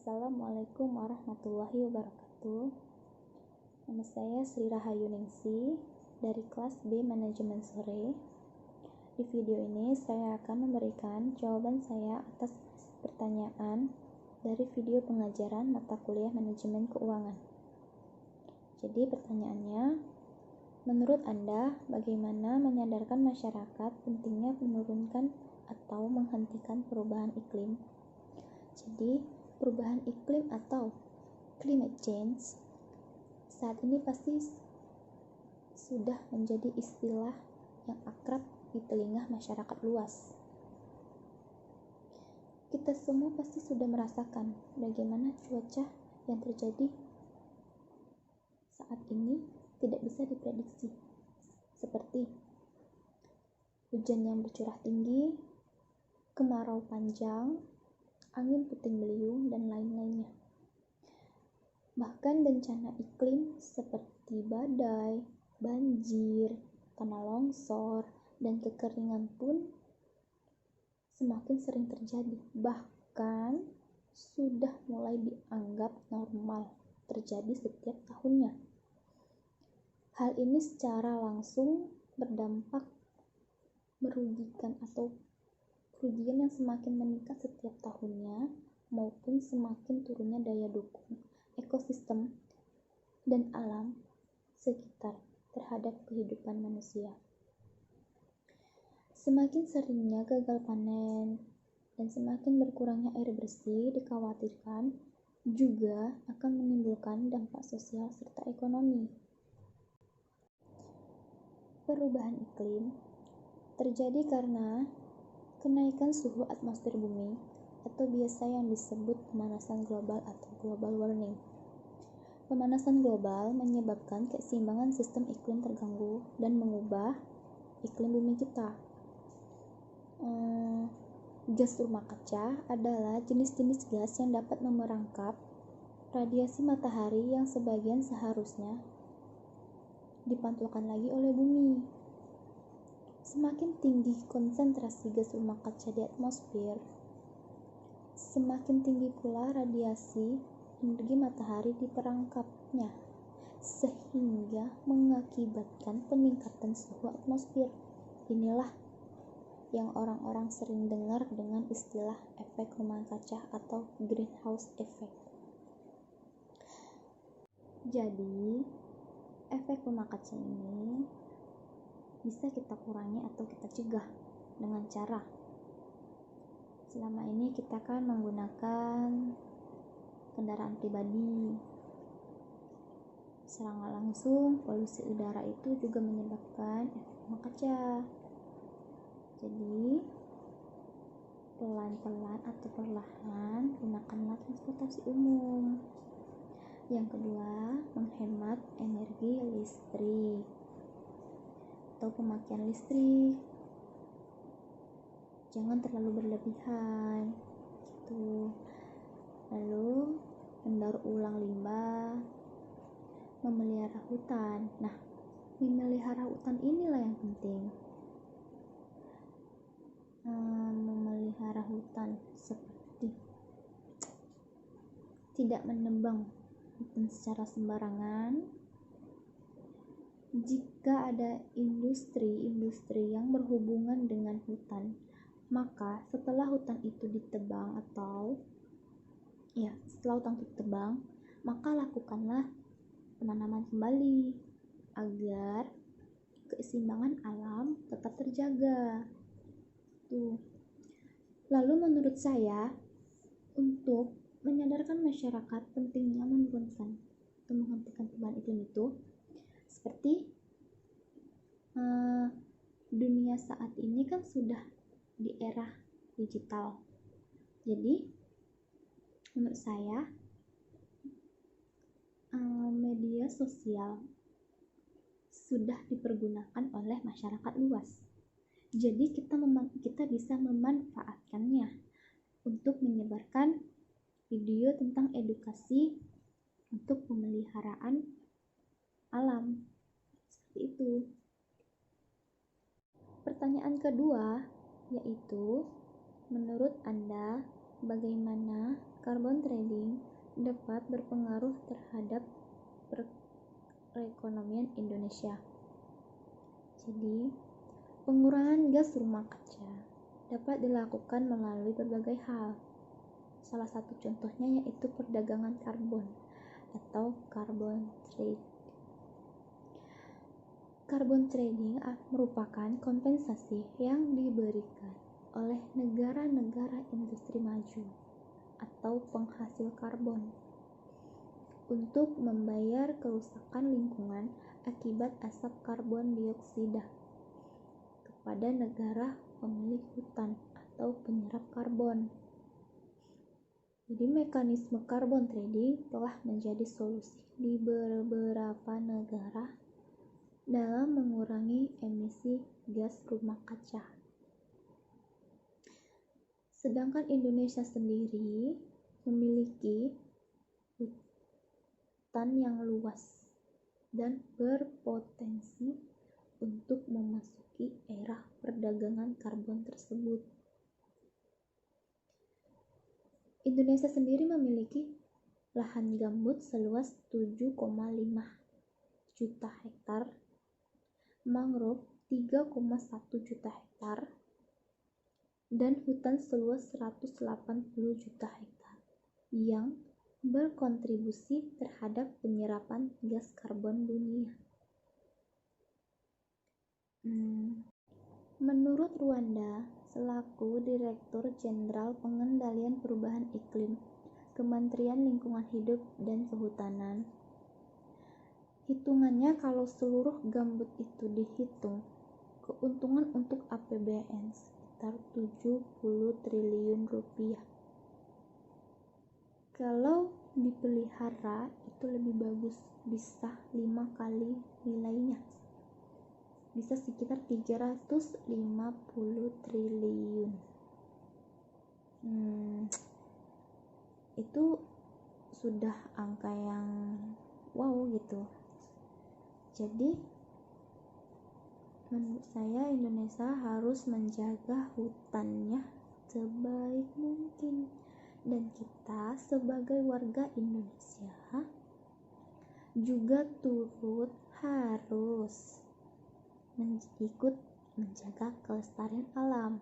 Assalamualaikum warahmatullahi wabarakatuh. Nama saya Sri Rahayu Ningsi dari kelas B Manajemen Sore. Di video ini saya akan memberikan jawaban saya atas pertanyaan dari video pengajaran mata kuliah Manajemen Keuangan. Jadi pertanyaannya, menurut Anda bagaimana menyadarkan masyarakat pentingnya menurunkan atau menghentikan perubahan iklim? Jadi, perubahan iklim atau climate change saat ini pasti sudah menjadi istilah yang akrab di telinga masyarakat luas. Kita semua pasti sudah merasakan bagaimana cuaca yang terjadi saat ini tidak bisa diprediksi, seperti hujan yang bercurah tinggi, kemarau panjang, angin puting beliung, dan lain-lainnya. Bahkan bencana iklim seperti badai, banjir, tanah longsor, dan kekeringan pun semakin sering terjadi. Bahkan sudah mulai dianggap normal terjadi setiap tahunnya. Hal ini secara langsung berdampak merugikan atau kerugian yang semakin meningkat setiap tahunnya maupun semakin turunnya daya dukung ekosistem dan alam sekitar terhadap kehidupan manusia. Semakin seringnya gagal panen dan semakin berkurangnya air bersih dikhawatirkan juga akan menimbulkan dampak sosial serta ekonomi. Perubahan iklim terjadi karena kenaikan suhu atmosfer bumi atau biasa yang disebut pemanasan global atau global warming. Pemanasan global menyebabkan keseimbangan sistem iklim terganggu dan mengubah iklim bumi kita. Gas rumah kaca adalah jenis-jenis gas yang dapat memerangkap radiasi matahari yang sebagian seharusnya dipantulkan lagi oleh bumi. Semakin tinggi konsentrasi gas rumah kaca di atmosfer, semakin tinggi pula radiasi energi matahari diperangkapnya, sehingga mengakibatkan peningkatan suhu atmosfer. Inilah yang orang-orang sering dengar dengan istilah efek rumah kaca atau greenhouse effect. Jadi, efek rumah kaca ini bisa kita kurangi atau kita cegah dengan cara selama ini kita kan menggunakan kendaraan pribadi. Secara langsung polusi udara itu juga menyebabkan efek rumah kaca. Jadi pelan-pelan atau perlahan gunakanlah transportasi umum. Yang kedua, menghemat energi listrik atau pemakaian listrik, jangan terlalu berlebihan gitu. Lalu mendaur ulang limbah, memelihara hutan. Nah, memelihara hutan inilah yang penting. Memelihara hutan seperti tidak menebang hutan secara sembarangan. Jika ada industri yang berhubungan dengan hutan, maka setelah hutan itu ditebang maka lakukanlah penanaman kembali agar keseimbangan alam tetap terjaga. Lalu menurut saya, untuk menyadarkan masyarakat pentingnya menurunkan atau menghentikan perubahan iklim itu, seperti dunia saat ini kan sudah di era digital. Jadi menurut saya media sosial sudah dipergunakan oleh masyarakat luas. Jadi kita bisa memanfaatkannya untuk menyebarkan video tentang edukasi untuk pemeliharaan alam. Seperti itu. Pertanyaan kedua yaitu, menurut Anda bagaimana carbon trading dapat berpengaruh terhadap perekonomian Indonesia. Jadi, pengurangan gas rumah kaca dapat dilakukan melalui berbagai hal. Salah satu contohnya yaitu perdagangan karbon atau carbon trade. Carbon trading merupakan kompensasi yang diberikan oleh negara-negara industri maju atau penghasil karbon untuk membayar kerusakan lingkungan akibat asap karbon dioksida kepada negara pemilik hutan atau penyerap karbon. Jadi mekanisme carbon trading telah menjadi solusi di beberapa negara dalam mengurangi emisi gas rumah kaca. Sedangkan Indonesia sendiri memiliki hutan yang luas dan berpotensi untuk memasuki era perdagangan karbon tersebut. Indonesia sendiri memiliki lahan gambut seluas 7,5 juta hektar, mangrove 3,1 juta hektar, dan hutan seluas 180 juta hektar yang berkontribusi terhadap penyerapan gas karbon dunia. Menurut Rwanda, selaku Direktur Jenderal Pengendalian Perubahan Iklim, Kementerian Lingkungan Hidup dan Kehutanan, hitungannya kalau seluruh gambut itu dihitung, keuntungan untuk APBN sekitar 70 triliun rupiah. Kalau dipelihara itu lebih bagus, bisa 5 kali nilainya, bisa sekitar 350 triliun. Itu sudah angka yang wow gitu. Jadi menurut saya Indonesia harus menjaga hutannya sebaik mungkin, dan kita sebagai warga Indonesia juga turut harus ikut menjaga kelestarian alam.